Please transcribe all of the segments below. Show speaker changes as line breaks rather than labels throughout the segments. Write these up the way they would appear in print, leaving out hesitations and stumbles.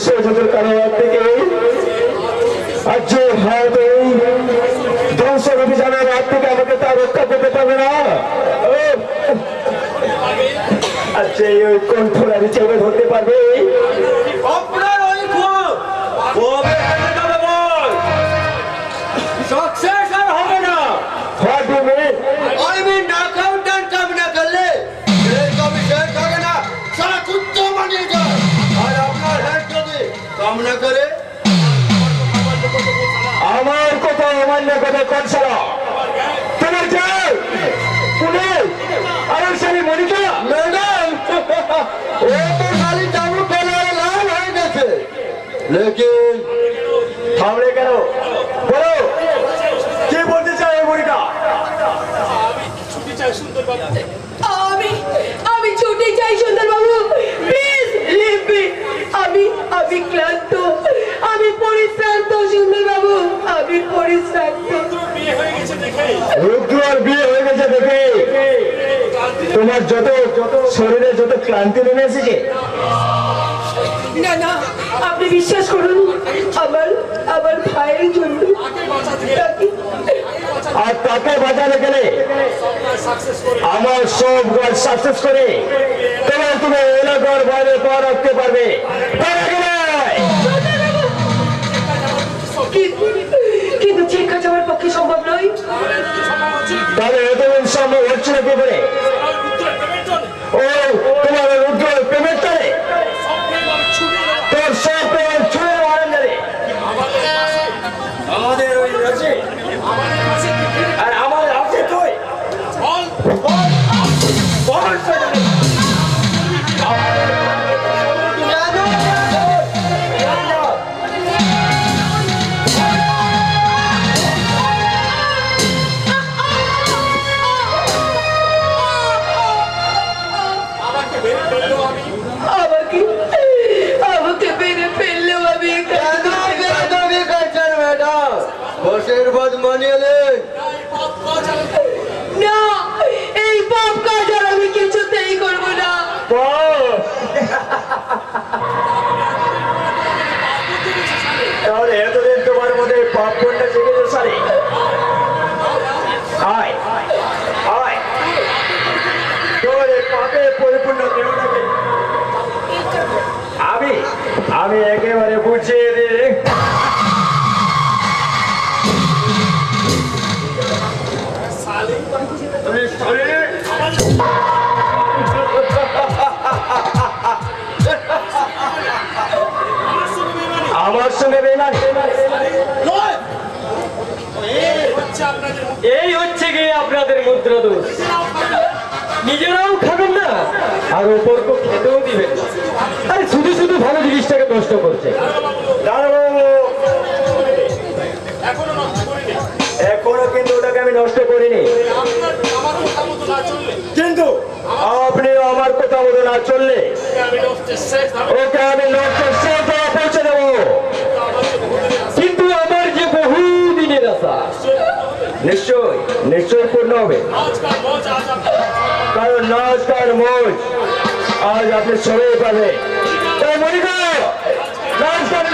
বিশ্বযুদ্ধের কারাগার থেকে আজ ভারত ধ্বংস অভিযানের হাত থেকে আমাকে তা রক্ষা করতে পারবে না। আচ্ছা ওই কণ্ঠরানি চেপে ধরতে পারবে? আমার কথা অমান্য কথা কোন সারা তোমার যাও পুলিশ আমার সাথে মনিকা ম্যাডাম ও তো খালি জামু কলার লাল হয়ে গেছে লেকিন থামলে কেন বলো কি বলতে চাই মনিকা?
ছুটি চাই সুন্দর বাবু।
আমি ছুটি চাই সুন্দর বাবু, প্লিজ লিভ মি। আমি ক্লান্ত, আমি পরিশ্রান্ত সুন্দর বাবু, আমি পরিশ্রান্ত।
বিয়ে হয়ে গেছে দেখে
রুদ্রর বিয়ে হয়ে গেছে দেখে তোমার যত শরীরে যত ক্লান্তি নেমে এসেছে।
না না, আপনি বিশ্বাস করুন, আমার ভাইয়ের জন্য
আর তাকে বাঁচাতে গেলে আমার সব কাজ সাকসেস করে তুমি এলাকার বাইরে পা রাখতে পারবে।
কিন্তু চিকিৎসা যাওয়ার পক্ষে সম্ভব নয়।
তাহলে এতদিন সম্ভব হচ্ছে না কি করে? ও তোমার রুদ্র পেমেন্ট করে তোর সব পেমেন্ট ছুঁড়ে মারেন জানে আমাদের ওই আছে আর আমাদের আছে তুই
আমাকে মেরে ফেললেও আমি
বসের বাদ মানিয়েলেন
না, এই পাপ কাজ আর আমি কিছুতেই করবো না।
তাহলে এতদিন তোমার মধ্যে পাপ কোনটা জেগেছে সারে? আয় আয় তোর এই পাপে পরিপূর্ণ দেহটাকে আমি একেবারে বুঝিয়ে দিই। আমার সঙ্গে বেমান এই হচ্ছে গিয়ে আপনাদের মুদ্রা দোষ। নিজেরাও খাবেন না আর ওপরকে খেতেও দিবেন। আরে শুধু শুধু ভালো জিনিসটাকে নষ্ট করছে। এখনো কিন্তু ওটাকে আমি নষ্ট করিনি, কিন্তু আপনি আমার কথা মতো না চললে ওকে আমি লক্ষ্যের শেষ পৌঁছে দেবো। কিন্তু আমার যে বহু দিনের আশা নিশ্চয় পূর্ণ হবে, কারণ নাচকার মোজ আজ আপনি সবাই পাবেন। তাই মনিকা নাচকার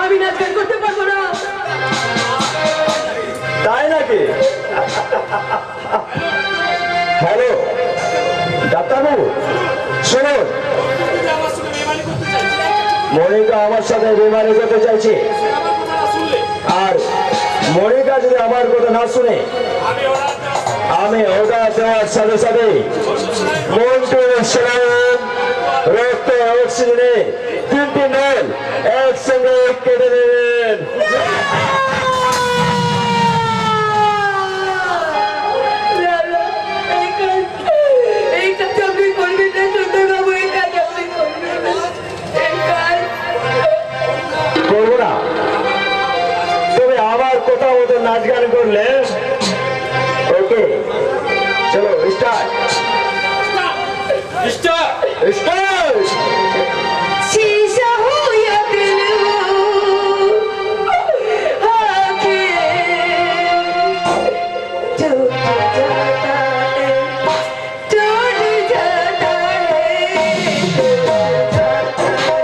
আমি নাচ গান করতে পারবো না।
তাই নাকি? হ্যালো ডাক্তারবাবু শুনুন, মনিকা আমার সাথে বেমানি করতে চাইছে, আর মনিকা যদি আমার কথা না শুনে আমি অর্ডার দেওয়ার সাথে সাথে মন্টুর সেলাইন রক্ত অক্সিজেনে 3টি নল একসঙ্গে কেটে দেবেন। করবো না, তবে আমার কথা মতো নাচ গান করলে ওকে চলো স্টার্ট স্টার্ट स्टार्ट
शीशा हो या दिल हो आंखें टूट जाता है टूट जाता है टूट जाता है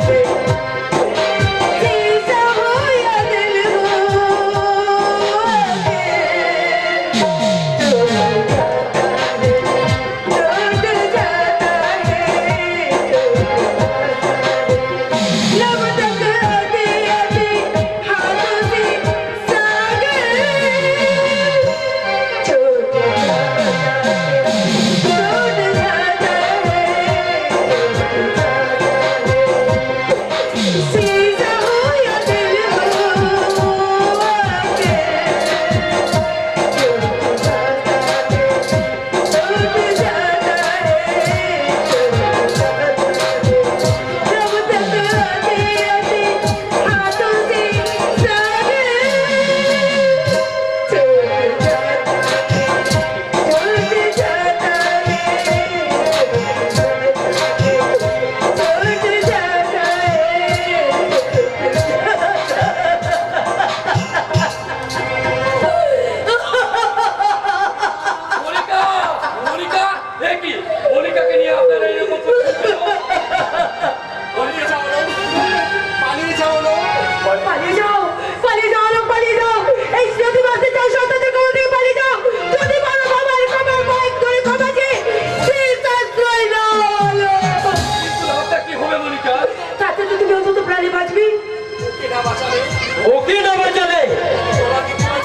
ওকে না বাঁচালে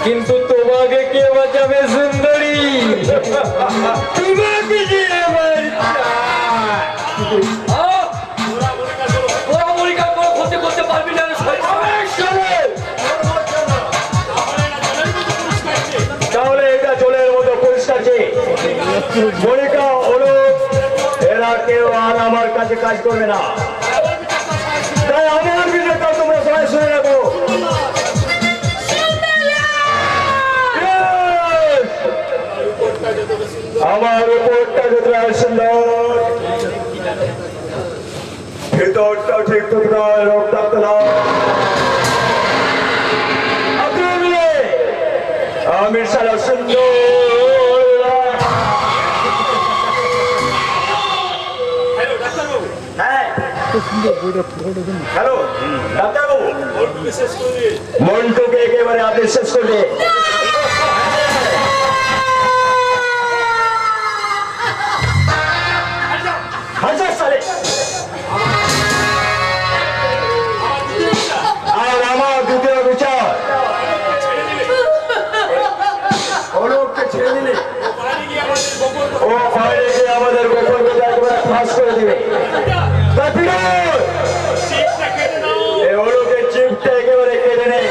কিন্তু তোমাকে কে বাঁচাবে সুন্দরী? তোমাকে যে আমার ওরা মরিকা কোনো ক্ষতি করতে পারবি না রে শয়তান। তাহলে এটা জলের মতো পরিষ্কার যে মনিকা হলো এরা কেউ আর আমার কাছে কাজ করবে না। তাই আমার বিজয়টা তোমরা সবাই শুনে রাখো। আমার উপরটা যতটা সুন্দর ভেতরটা ঠিক তোমরা রক্তাক্ত না। আমি সারা সুন্দর
হ্যালো ডাক্তারবাবু,
হ্যাঁ হ্যালো ডাক্তারবাবু,
ওর শেষ করে দিন।
মন্টুকে একেবারে আপনি শেষ করবে। হাজার সালে আর আমার দ্বিতীয় বিচার
ছেড়ে দিলে
ওকে ছেড়ে দিলে
বাইরে গিয়ে আমাদের গোপন
ও বাইরে গিয়ে আমাদের গোপন কথা একেবারে ফাঁস করে দিবে।
চিপটা কেটে দাও।
ওকে চিপটা একেবারে কেটে নেই।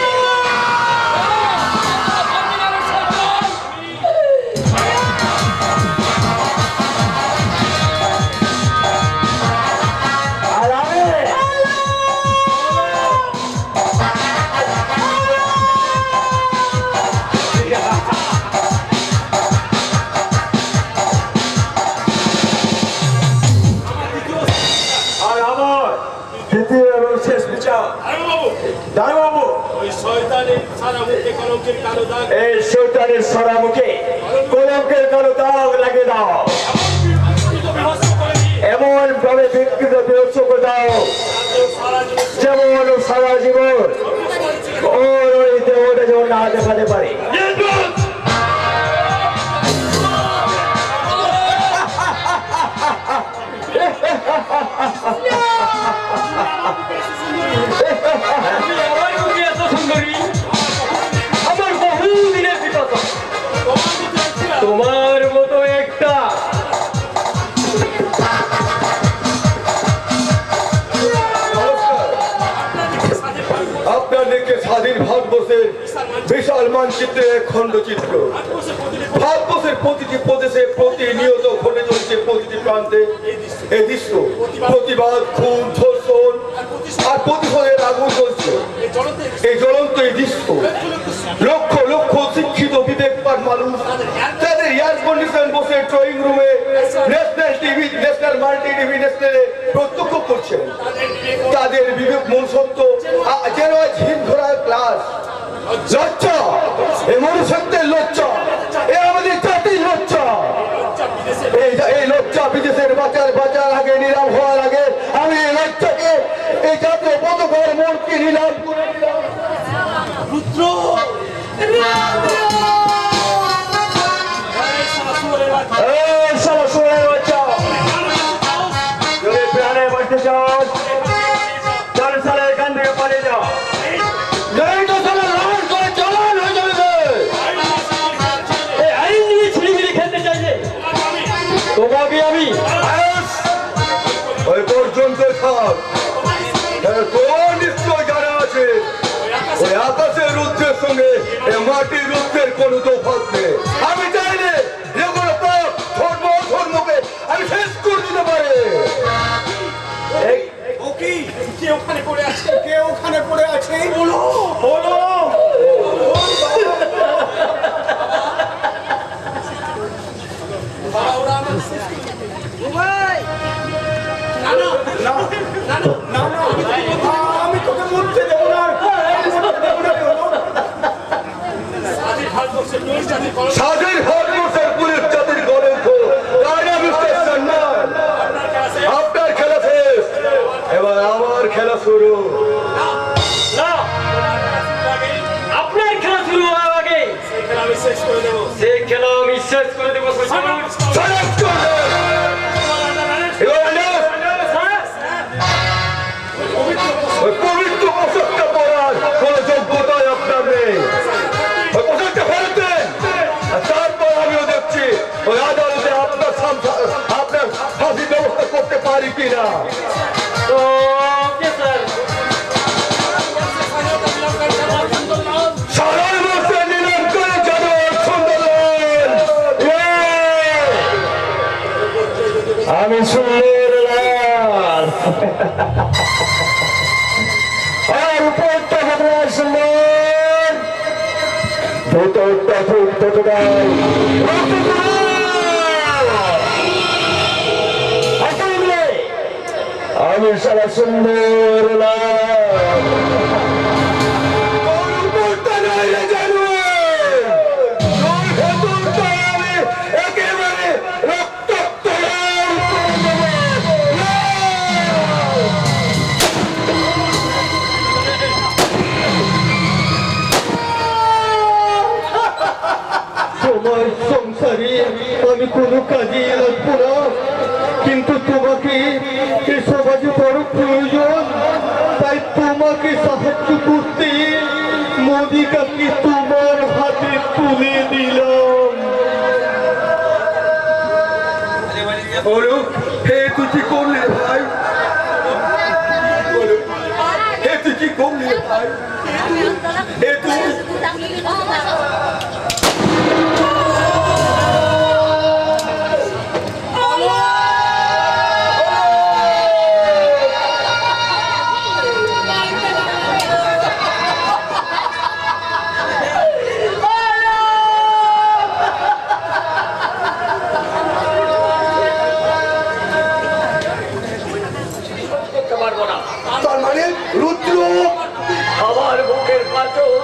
আর আমি আর আমার দ্বিতীয় এবং শেষ বিচার
দারোগাবাবু,
দারোগাবু,
ওই শয়তানের সারা মুখে কলঙ্কের কালো দাগ
এই শৈতানের সরা মুখে কলঙ্কের কালো দাগ লাগিয়ে দাও।
বিভস্ত করে দিয়ে
এমন ভাবে বিকৃত বিরক্ত করে দাও
সারা জীবন
যেমন সারা জীবন ওর ওই দেহটা যেমন না দেখাতে পারে। আমার বহুদিনের বিপদ তোমার মতো একটা
আপনাদেরকে স্বাধীন ভারতবর্ষের বিশাল মানচিত্রে খণ্ডচিত্র। ভারতবর্ষের প্রতিটি প্রদেশে প্রতিনিয়ত ঘটে চলছে প্রতিটি প্রান্তে এই দৃশ্য। প্রতিবাদ, খুন, ধর্ষণ আর প্রতিশোধের আগুন চলছে। এই জ্বলন্ত এই দৃশ্য লক্ষ লক্ষ শিক্ষিত বিবেকবান মানুষ তাদের এয়ার কন্ডিশন বসে ড্রয়িং রুমে national TV, national multi TV ন্যাশনালে প্রত্যক্ষ করছেন। তাদের বিবেক মন সত্য যেন ঝিম ধরার ক্লাস। লজ্জা, এ মনুষ্যত্বের লজ্জা, এ আমাদের জাতির লজ্জা। এই লজ্জা বিদেশের বাঁচার আগে, নিলাম হওয়ার আগে আমি এই লজ্জাকে, এই জাতীয় পতাকার মনকে নিলাম করে দিলাম।
রুদ্র
এই শালা শুয়োরের বাচ্চা, যদি প্রাণে বাঁচতে চাও তাহলে শালা এখান থেকে পালিয়ে যাও। এই তো শালা লাল করে চালান হয়ে যাবে রে। এই আইন নিয়ে ছিলিমিলি খেলতে চাইছে তোমাকে আমি
ওই পর্যন্ত থাক। তোর নিশ্চয় জানা আছে ওই আকাশের রুদ্রের সঙ্গে এ মাটির রুদ্রের কোনো তফাৎ নেই। আমি চাইলে যে কোনো পাপ ধর্ম অধর্মকে আমি শেষ করে দিতে পারি।
কে ওখানে পড়ে আছে?
কে ওখানে পড়ে আছে?
বলো
বলো।
বাবা, ওরা আমার শেষ করে দিবে। না, না,
না
না, না,
না না, আমি তোকে মরতে দেবো না।
স্বাধীন ভারতবর্ষের পুলিশ জাতির কলঙ্ক
স্বাধীন ভারতবর্ষের পুলিশ জাতির গর্ব রাজা মিস্টার সম্মান।
আপনার কাছে
আপনার খেলা শেষ, এবার আমার খেলা শুরু।
না, আপনার খেলা শুরু হওয়ার আগে
সেই খেলা আমি শেষ করে দেবো।
সেই খেলা আমি শেষ করে দেবো।
Select করে। এবার আনাস, ওই পবিত্র পোশাকটা পরার কোন যোগ্যতা
সুন্দর আমি সারা সুন্দর একেবারে রক্তাক্ত
তোমার সংসারে আমি কোনো কাজে লাগবো না, কিন্তু তোমাকে এ সমাজে বড় প্রয়োজন, তাই তোমাকে সাহায্য করতে মনিকাকে তোমার হাতে তুলে দিলাম। বলো, হে তুই কি করলি রে ভাই? বলো, হে তুই কি করলি রে ভাই? হে তুই তার মানে রুদ্র
আমার বুকের পাথর,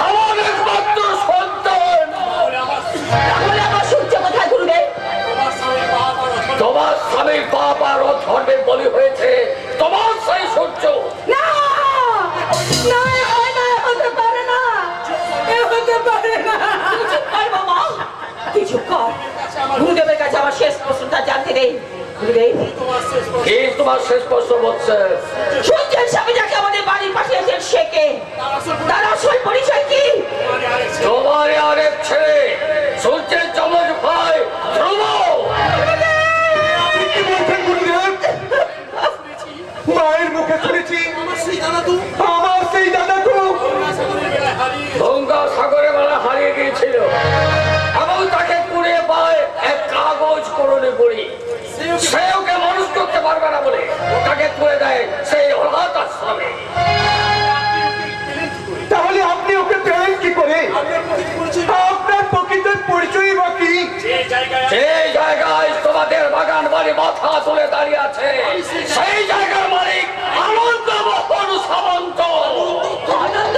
আমার একমাত্র সন্তান।
তাহলে আমার সূর্য কোথায় গুরুদেব?
তোমার স্বামীর পাপ আর অধর্মের বলি হয়েছে তোমার সেই সূর্য।
না না, এ হয় না, এ হতে পারে না, এ হতে পারে না। তুই চুপ কর বাবা, তুই চুপ কর। গুরুদেবের কাছে আমার শেষ প্রশ্নটা জানতে দেই। গুরুদেব,
কি তোমার শেষ প্রশ্ন বলছে?
সূর্যের স্বামী যাকে আমাদের বাড়ি পাঠিয়েছেন সে কে? তার আসল পরিচয় কি?
তোমার আরেক ছেলে সূর্যের যমজ ভাই ধ্রুব।
আপনি কি বলছেন গুরুদেব? মায়ের মুখে শুনেছি আমার সেই দাদা তো
গঙ্গা সাগরে বেলা হারিয়ে গিয়েছিল এবং তাকে কুড়িয়ে পায় এক কাগজ করণে পড়ি। সে ওকে মানুষ করতে পারবে না বলে তাকে তুলে দেয় সেই অনাথ আশ্রমে।
তাহলে আপনি ওকে পেলেন কি করে? আপনার প্রকৃত পরিচয় বা কি?
যে জায়গায় তোমাদের বাগান বাড়ি মাথা তুলে দাঁড়িয়ে আছে সেই জায়গার মালিক আনন্দ মোহন সামন্ত।
আনন্দ,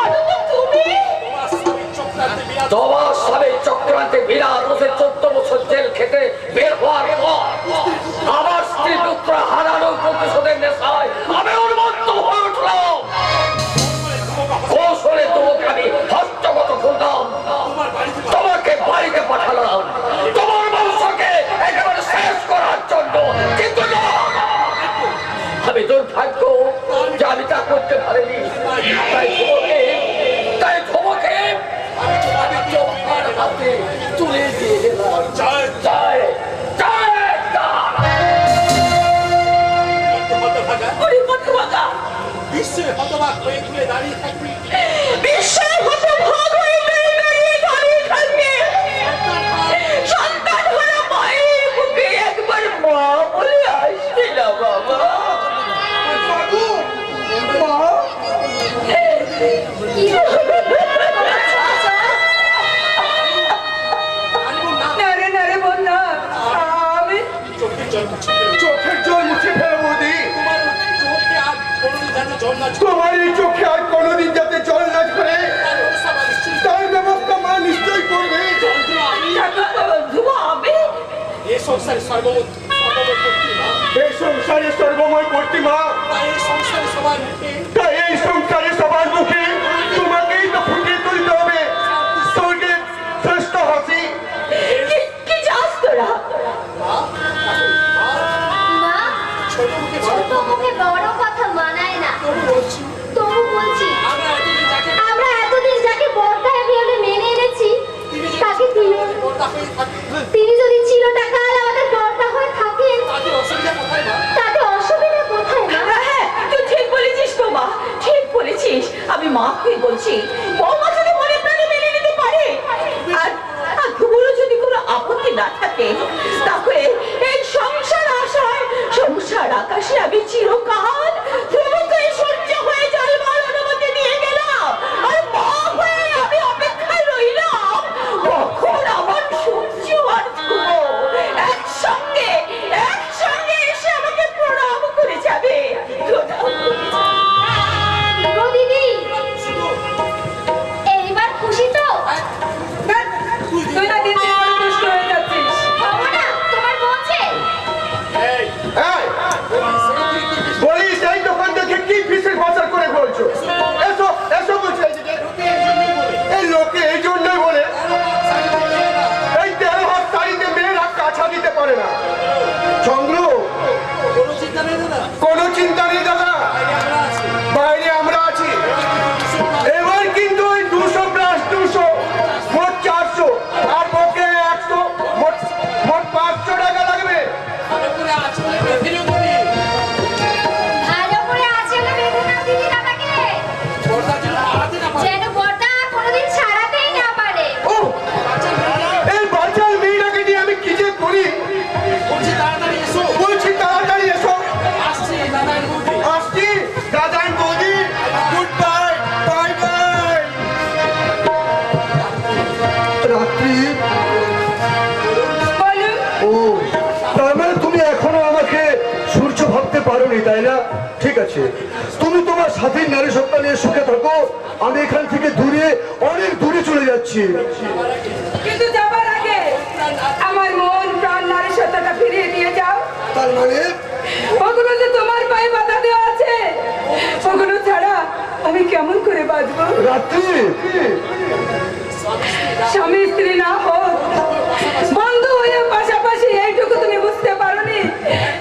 আনন্দ তুমি?
তোমার স্বামী চক্রান্তে বিরাট বসে 14 বছর জেল খেতে বের হওয়ার পর আমার স্ত্রী পুত্রা হারানোর প্রতিশোধের নেশায় আমি উন্মত্ত হয়ে উঠলাম। কৌশলে তোমাকে আমি হস্তগত করলাম, তোমাকে বাড়িতে পাঠালাম তোমার বংশকে একেবারে শেষ করার জন্য। কিন্তু না, আমি দুর্ভাগ্য যে আমি তা করতে পারিনি। তাই ধমকে আমি তোমাদের চোখের হাতে তুলে দিয়ে গেলাম। জয় জয় জয়
ওরে হতভাগা,
বিশ্বের হতবাক হয়ে ঘুরে দাঁড়িয়ে থাকবি।
বিশ্বের হতভাগ হয়ে দাঁড়িয়ে থাকবে। সন্তান হলো মায়ের বুকে একবার মা বলে আসবে না বাবা। নারে নারে বন্যা, আমি
চোখের জল মুছে ফেলবো দি।
চোখে আর কোনোদিন যেন জল না
তোমার এই চোখে আর কোনোদিন যাতে জল না করে তার ব্যবস্থা মা নিশ্চয়ই করবে।
আমি
এ সংসারে সর্বমূর্তি মা।
এই সংসারে সর্বময় করতে মা,
তাই এই সংসারে সবার মুখে
তাই এই সংসারে সবার মুখে তোমাকেই তো ফুটিয়ে তুলতে হবে স্বর্গের শ্রেষ্ঠ হাসি।
কি চাস তোরা?
মা,
ছোট মুখে
ছোট মুখে বড় কথা মানায় না।
বলছি
তবু বলছি,
আমরা এতদিন যাকে
আমরা এতদিন যাকে বর্তায় বিয়ে মেনে এনেছি, তাকে
বর্তা হয়ে থাকি
তিনি যদি চিরটাকাল আমাদের বর্তা হয়ে থাকেন,
তাদের অসুবিধা কোথায় না?
তাতে অসুবিধা কোথায় না?
হ্যাঁ, তুই ঠিক বলেছিস তো মা, ঠিক বলেছিস। আমি মা হয়ে বলছি, বৌমা যদি মনে প্রাণে মেনে নিতে পারে আর ধ্রুবরও যদি কোনো আপত্তি না থাকে, তাহলে এই সংসার আশায় সংসার আকাশে আমি চিরকাল ধ্রুবকে সহ্য হয়ে চলবার অনুমতি
পর্দা যেন হারাতে না পারে।
যেন পর্দা কোনোদিন ছাড়াতেই না পারে।
ও এই বাচ্চার মেয়েটাকে নিয়ে আমি কি যে করি।
বলছি তাড়াতাড়ি এসো।
বলছি তাড়াতাড়ি এসো।
আসছি দাদার বৌদি।
আসছি দাদা বৌদি। Good bye, bye bye. রাত্রি, ও তার মানে তুমি এখনো আমাকে সূর্য ভাবতে পারোনি, তাই না? ঠিক আছে, তুমি তোমার সাথী নারী সত্তা নিয়ে সুখে থাকো, আমি এখান থেকে দূরে, অনেক দূরে চলে যাচ্ছি।
কিন্তু যাবার আগে আমার মন প্রাণ নারী সত্তাটা ফিরিয়ে দিয়ে যাও।
তার মানে
ওগুলো যে তোমার পায়ে বাধা দেওয়া আছে, ওগুলো ছাড়া আমি কেমন করে বাঁচবো?
রাত্রি,
স্বামী স্ত্রী না হোক, বন্ধু হয়ে পাশাপাশি, এইটুকু তুমি বুঝতে পারোনি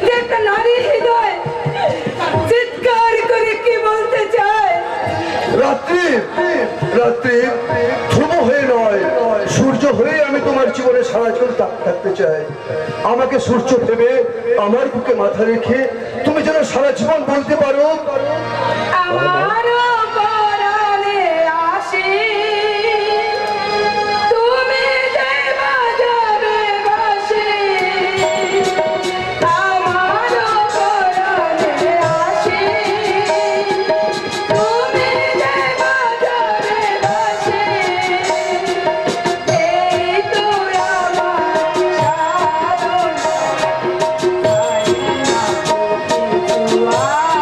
যে একটা নারী হৃদয় চিৎকার করে কি বলতে চায়?
রাত্রি, রাত্রি, ধ্রুব হয়ে নয়, সূর্য হয়ে আমি তোমার জীবনে সারাক্ষণ থাকতে চাই। আমাকে সূর্য ভেবে আমার বুকে মাথা রেখে তুমি যেন সারা জীবন বলতে পারো,
আমারও পরাণে আসি, তুমি যে বাজাবে বাঁশি। আমারও পরাণে আসি, তুমি যে বাজাবে বাঁশি। এই তো আমার সাধন, তাই না কিছু আর।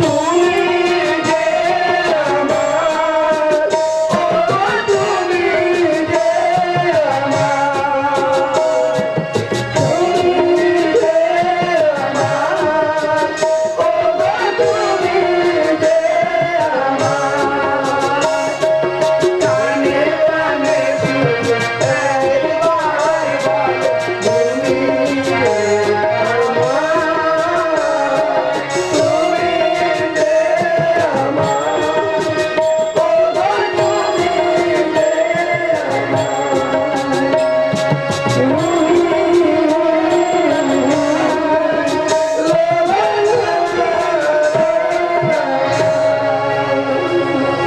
তুমি যে আমার, ও তুমি যে আমার, তুমি যে আমার, ও তুমি যে আমার। কানে কানে শুধু একবার বলো, তুমি যে আমার, তুমি যে আমার, ও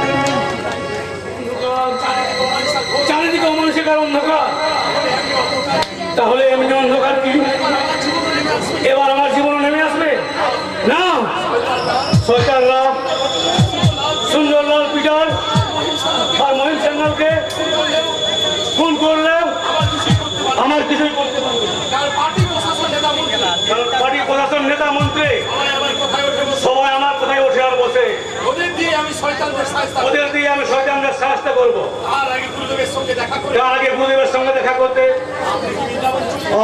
তুমি
চারিদিকে অমানুষিকার অন্ধকার, তাহলে আমি যে অন্ধকার কি এবার আমার জীবনে নেমে আসবে না? সরকাররা সুন্দরলাল পিটার আর মহিম সান্যালকে খুন করলে আমার কিছুই করতে পারবে না।
কারণ পার্টি প্রশাসন নেতা মন্ত্রী
কারণ পার্টি প্রশাসন নেতা মন্ত্রী
আমার কথায় ওঠে বসে।
সবাই আমার কথায় ওঠে আর বসে।
ওদের দিয়ে আমি শয়তানদের সাহায্য করব।
ওদের দিয়ে আমি শয়তানদের সাহায্য করবো।
আর আগে গুরুদেবের সঙ্গে দেখা করে
তার আগে গুরুদেবের সঙ্গে দেখা করতে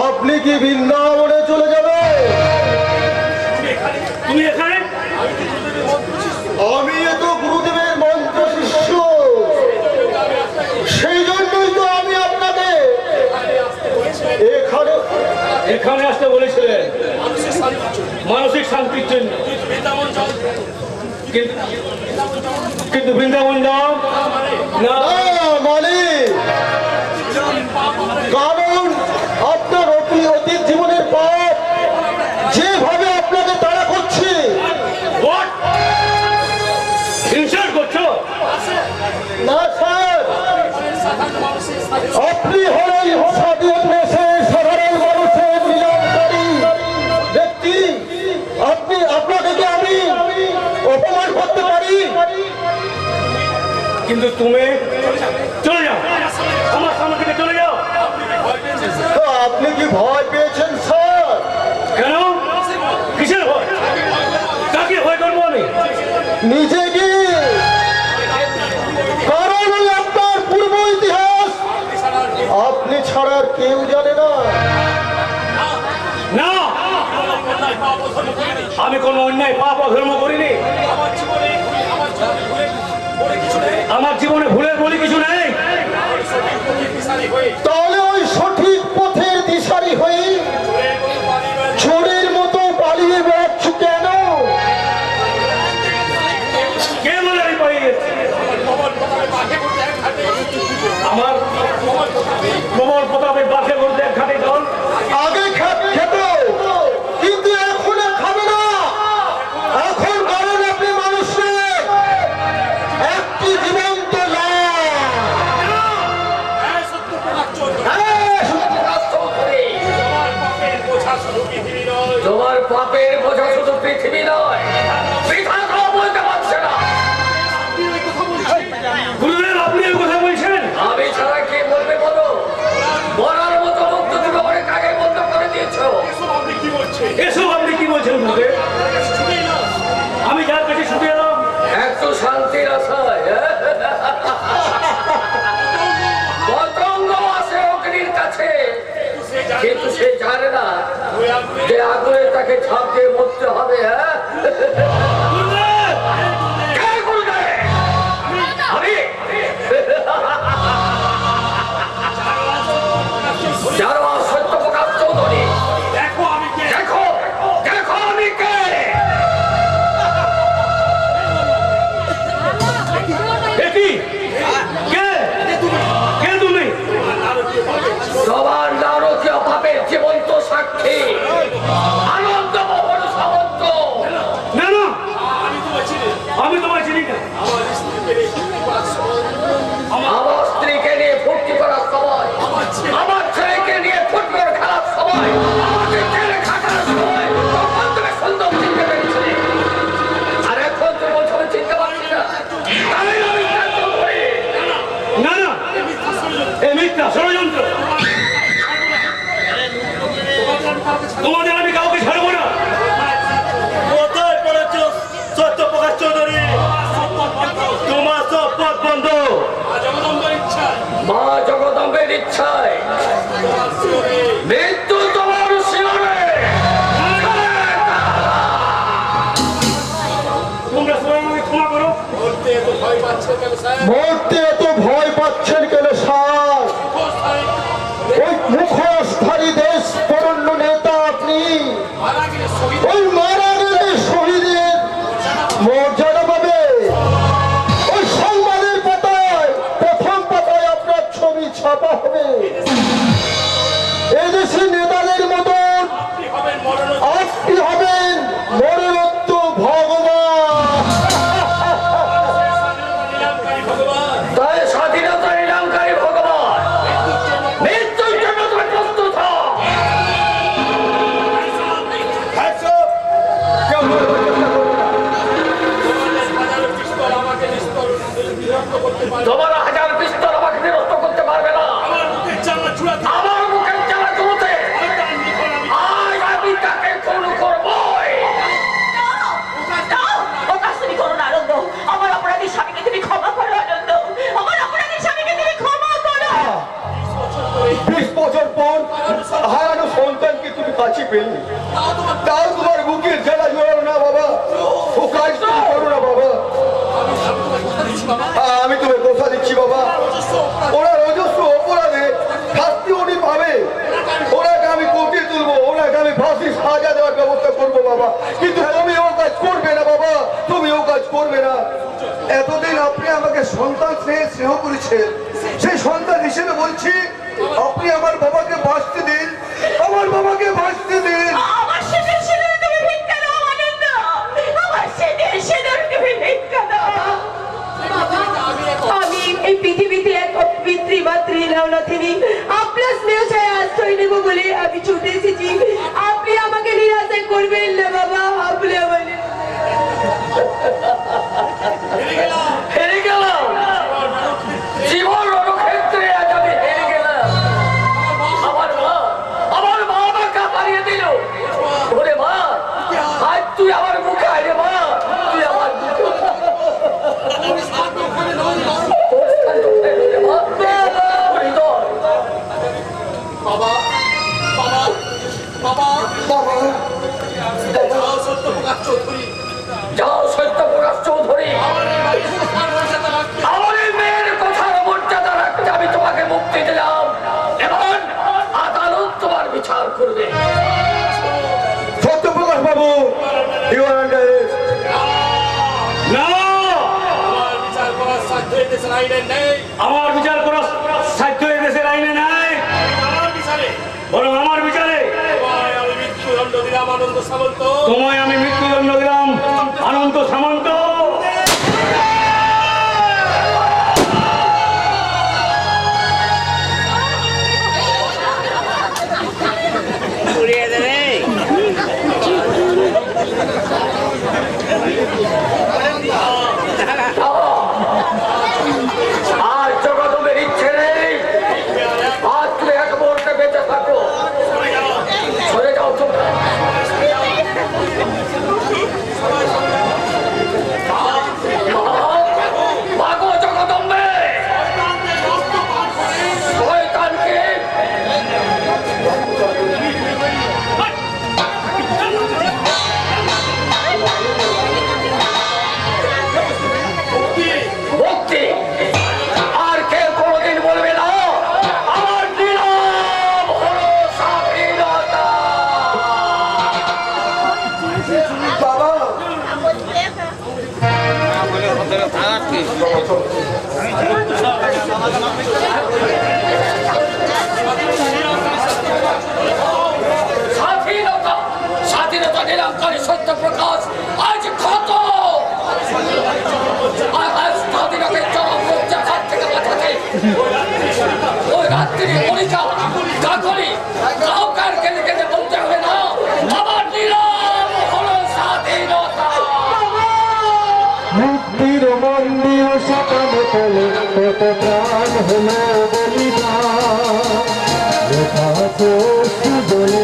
আপনি কি বৃন্দাবনে চলে যাবে?
তুমি এখানে
আমি তো গুরুদেবের মন্ত্র শিষ্য, সেই জন্যই তো আমি আপনাকে এখানে
এখানে আসতে বলেছিলেন
মানুষের শান্তির জন্য।
মানসিক শান্তির জন্য,
বৃন্দাবন চল।
কিন্তু বৃন্দাবন যাও না।
মানে কারণ আপনার অতীত জীবনের পাপ যেভাবে আপনাকে তাড়া করছে।
What? ইনসাল্ট করছো?
না স্যার,
সাধারণ মানুষের সাথে
আপনি হলেন স্বাধীন দেশের সাধারণ মানুষের নিলামকারী ব্যক্তি। আপনাকে কি আমি অপমান করতে পারি?
কিন্তু তুমি চলে যাও, আমার সামনে থেকে চলে যাও।
তো আপনি কি ভয় পেয়েছেন স্যার?
কেন? কিসের ভয়? কাকে ভয় করবো আমি?
নিজেকে। কারণ ওই আপনার পূর্ব ইতিহাস আপনি ছাড়া আর কেউ জানে না।
না, আমি কোনো অন্যায় পাপ অধর্ম করিনি। আমার জীবনে ভুলের বলি কিছু নেই।
তাহলে ওই সঠিক পথের দিশারি হয়ে চোরের মতো পালিয়ে বেড়াচ্ছ কেন?
কে বলে আমি পালিয়ে গেছি? আমার প্রবল প্রতাপে বাসে করতে এক ঘাটে জল।
আগে খেত, কিন্তু এখন আর খাবে না। এখন কারণ আপনি মানুষ নেই।
শান্তির আশায় পতঙ্গ আসে অগ্নির কাছে, কিন্তু সে জানে না যে আগুনে তাকে ঝাঁপ দিয়ে মরতে হবে। কে বলবে? আমি জারোয়া সত্যপ্রকাশ চৌধুরী।
দেখো আমি কে।
দেখো দেখো আমি কে।
কি কে কে তুমি?
সবার নারকীয় পাপের জীবন্ত সাক্ষী আনন্দমোহন সামন্ত।
না না,
আমি তোমায় চিনি।
আমি তোমায় চিনি না।
আমার স্ত্রীকে রেখে করার সময়,
আমার স্ত্রীকে নিয়ে ফুর্তি করার সময়, আমার ছেলেকে নিয়ে ফুটবল খেলার সময়, আমাকে জেলে খাটার সময় তখন তুমি সুন্দর চিনতে পেরেছিলে। আর এখন তুমি বলছো আমি চিনতে পারছি না। তাহলে আমি চেষ্টা করি।
না না, এই মিথ্যা ষড়যন্ত্র। তোমাদের আমি কাউকে ছাড়বো না।
কোথায় পড়েছ সত্যপ্রকাশ চৌধুরী? তোমার সব পথ বন্ধ।
জগদম্বার ইচ্ছা
মা জগদম্বের ইচ্ছায়
তোমার শিরে
মৃত্যু তোমার শিরে।
তোমরা সবাই আমাকে ক্ষমা করো।
বলতে এত ভয় পাচ্ছে কেন স্যার?
মরতে এত ভয় পাচ্ছেন কেন স্যার?
কোথায়
ওই মুখোশধারী দেশ বরণ্য নেতা আপনি,
মারা গেলে শহীদ
ওই মারা গেলে শহীদের মর্যাদা পাবে। ওই সংবাদের পাতায় প্রথম পাতায় আপনার ছবি ছাপা হবে। এদেশের নেতাদের মতন
আপনি হবেন মরণ।
আপনি হবেন মরণোত্ত ভগবান।
নিলামকারী ভগবান
তাই স্বাধীনতা নিলামকারী ভগবান, মৃত্যুর জন্য তুমি প্রস্তুত হও।
হাজারো পিস্তল আমাকে বিরক্ত করতে পারে।
তোমার হাজার পিস্তল আমাকে বিরক্ত করতে পারবে না।
আমার বুকের চামড়া চূড়াতে
আমার মুখের চালা চলতে আজ আমি তাকে খুন করবই।
প্রকাশ তুমি করো না আনন্দ। আমার অপরাধী স্বামীকে তুমি ক্ষমা করো আনন্দ। আমার অপরাধী স্বামীকে তুমি ক্ষমা করো।
20 বছর পর হারানো সন্তানকে তুমি কাছে পেলে, তাও তোমার বুকের জ্বালা জোড়ালো না বাবা। ও কাজ তুমি করো না বাবা। আমি তোমায় কথা দিচ্ছি বাবা, ওরা অজস্র অপরাধে শাস্তি উনি পাবে। ওনাকে আমি কোর্টে তুলবো, ওনাকে আমি ফাঁসি সাজা দেওয়ার ব্যবস্থা করবো বাবা। কিন্তু তুমি ও কাজ করবে না বাবা, তুমি ও কাজ করবে না। এতদিন আপনি আমাকে সন্তান স্নেহ করেছেন, সেই সন্তান হিসেবে বলছি আপনি আমার বাবাকে বাঁচতে দিন, আমার বাবাকে বাঁচতে দিন।
আমার সেদিন সেদিন তুমি ভিক্ষা দাও আনন্দ। আমার সেদিন সেদিন তুমি ভিক্ষা দাও।
আমি এই পৃথিবীতে এক পিতৃমাতৃ নাওনাথিনী আপনার স্নেহ ছায় আশ্রয় নেব বলে আমি ছুটে এসেছি। আপনি আমাকে নিরাশা করবেন না বাবা। আপনি আমার
হেরে গেলাম, জীবন রণক্ষেত্রে আজ আমি হেরে গেলাম। আমার মা আমাকে হারিয়ে দিল। ওরে মা, আজ তুই আমার মুখে আয় রে মা, তুই আমার মুখে তোর স্থান কোথায় রে মা? হরিদয়।
বাবা বাবা বাবা
বাবা
যাও সত্যপ্রকাশ চৌধুরী।
যাও সত্যপ্রকাশ চৌধুরী,
আমার এই বাড়িতে তোমার মর্যাদা রাখতে
আমার এই মেয়ের কথার মর্যাদা রাখতে আমি তোমাকে মুক্তি দিলাম এবং আদালত তোমার বিচার করবে।
সত্যপ্রকাশ বাবু, ইউ আর আন্ডার অ্যারেস্ট।
না,
আমার বিচার করার সাধ্য এই দেশের আইনের নেই।
আমার বিচার করার সাধ্য এই দেশের আইনে নাই।
আমার বিচারে
বরং আমার বিচারে
তোমায় আমি মৃত্যুদণ্ড দিলাম আনন্দ সামন্ত।
তোমায় আমি মৃত্যুদণ্ড দিলাম অনন্ত সামন্ত।
আর জগদমের ইচ্ছে নেই, আজ তুমি এক মুহূর্তে বেঁচে থাকো। সরে যাও তোমরা। স্বাধীনতা স্বাধীনতা নিরঙ্কারী সত্য প্রকাশ আজ ক্ষত আজ স্বাধীনতার চরম অত্যাচার থেকে বাঁচাতে ওই রাত্রি মনিকা কাকলি কাউকার কেঁদে কেঁদে বলতে হবে না আমার নিলাম হলো স্বাধীনতা।
মুক্তির মন্দির সকালে তলে কত প্রাণ হলো বলিদান লেখা আছে সুজনে